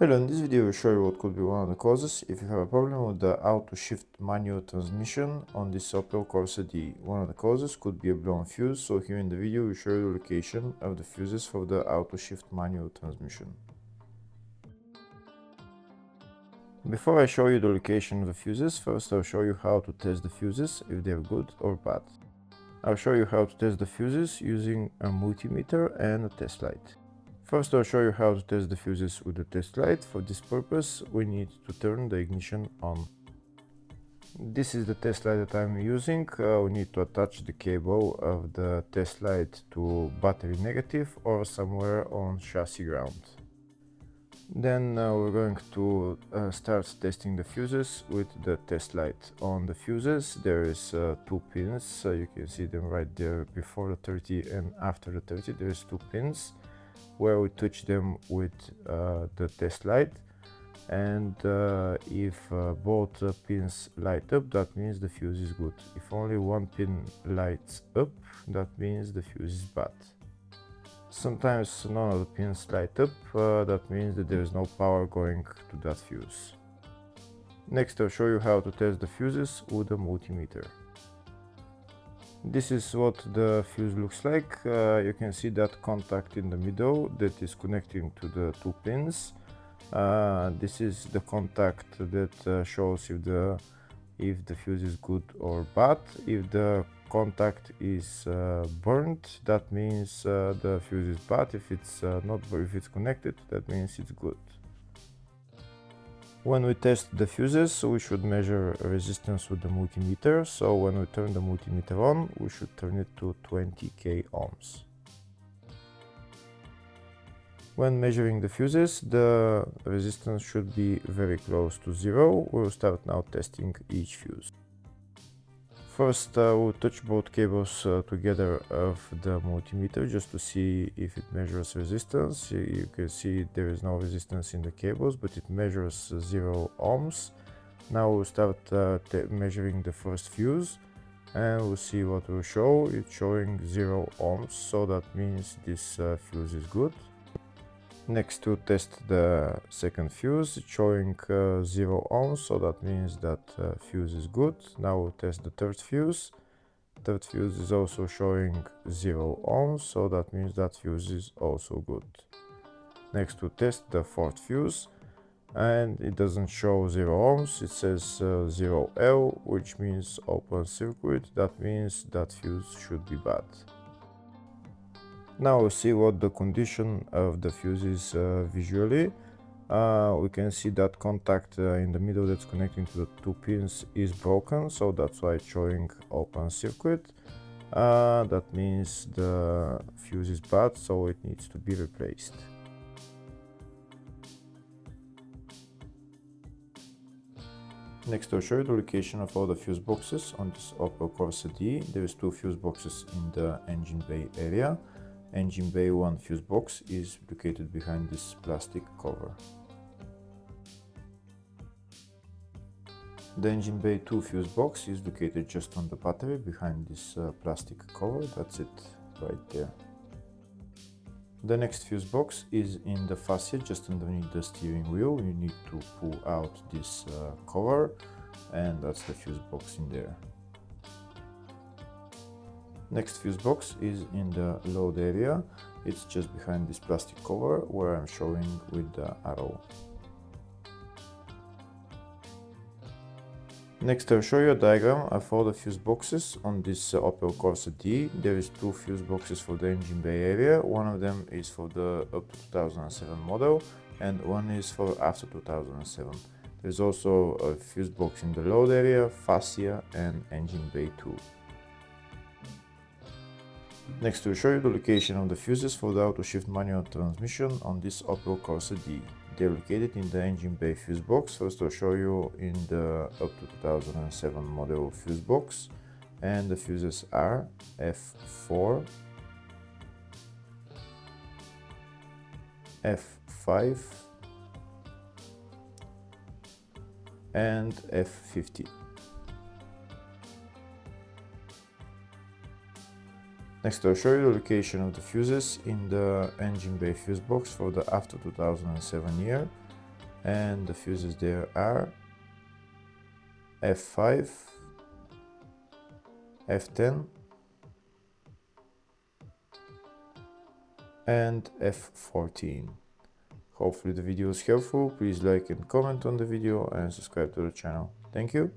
Hello, in this video I will show you what could be one of the causes if you have a problem with the auto shift manual transmission on this Opel Corsa D. One of the causes could be a blown fuse, so here in the video we will show you the location of the fuses for the auto shift manual transmission. Before I show you the location of the fuses, first I'll show you how to test the fuses, if they're good or bad. I'll show you how to test the fuses using a multimeter and a test light. First, I'll show you how to test the fuses with the test light. For this purpose, we need to turn the ignition on. This is the test light that I'm using. We need to attach the cable of the test light to battery negative or somewhere on chassis ground. Then we're going to start testing the fuses with the test light. On the fuses there is two pins, you can see them right there before the 30 and after the 30. There is two pins where we touch them with the test light, and if both pins light up, that means the fuse is good. If only one pin lights up, that means the fuse is bad. Sometimes none of the pins light up, that means that there is no power going to that fuse. Next I'll show you how to test the fuses with a multimeter. This is what the fuse looks like. You can see that contact in the middle that is connecting to the two pins. This is the contact that shows if the fuse is good or bad. If the contact is burnt, that means the fuse is bad. If it's if it's connected, that means it's good. When we test the fuses, we should measure resistance with the multimeter. So when we turn the multimeter on, we should turn it to 20k ohms. When measuring the fuses, the resistance should be very close to zero. We'll start now testing each fuse. First, we'll touch both cables together of the multimeter just to see if it measures resistance. You can see there is no resistance in the cables, but it measures 0 ohms. Now we'll start measuring the first fuse, and we'll see what will show. It's showing 0 ohms, so that means this fuse is good. Next, to test the second fuse, it's showing 0 ohms, so that means that fuse is good. Now we'll test the third fuse. Third fuse is also showing 0 ohms, so that means that fuse is also good. Next, we'll test the fourth fuse, and it doesn't show 0 ohms, it says 0L, which means open circuit. That means that fuse should be bad. Now we'll see what the condition of the fuse is visually. We can see that contact in the middle that's connecting to the two pins is broken, so that's why it's showing open circuit. That means the fuse is bad, so it needs to be replaced. Next I'll show you the location of all the fuse boxes on this Opel Corsa D. There is two fuse boxes in the engine bay area. Engine bay 1 fuse box is located behind this plastic cover. The engine bay 2 fuse box is located just on the battery behind this plastic cover. That's it right there. The next fuse box is in the fascia just underneath the steering wheel. You need to pull out this cover, and that's the fuse box in there. Next fuse box is in the load area. It's just behind this plastic cover where I'm showing with the arrow. Next I'll show you a diagram of all the fuse boxes on this Opel Corsa D. There is two fuse boxes for the engine bay area. One of them is for the up to 2007 model, and one is for after 2007. There's also a fuse box in the load area, fascia, and engine bay 2. Next, we'll show you the location of the fuses for the auto shift manual transmission on this Opel Corsa D. They're located in the engine bay fuse box. First, I'll show you in the up to 2007 model fuse box, and the fuses are F4, F5, and F50. Next I'll show you the location of the fuses in the engine bay fuse box for the after 2007 year. and the fuses there are F5, F10 and F14. Hopefully the video was helpful. Please like and comment on the video and subscribe to the channel. Thank you.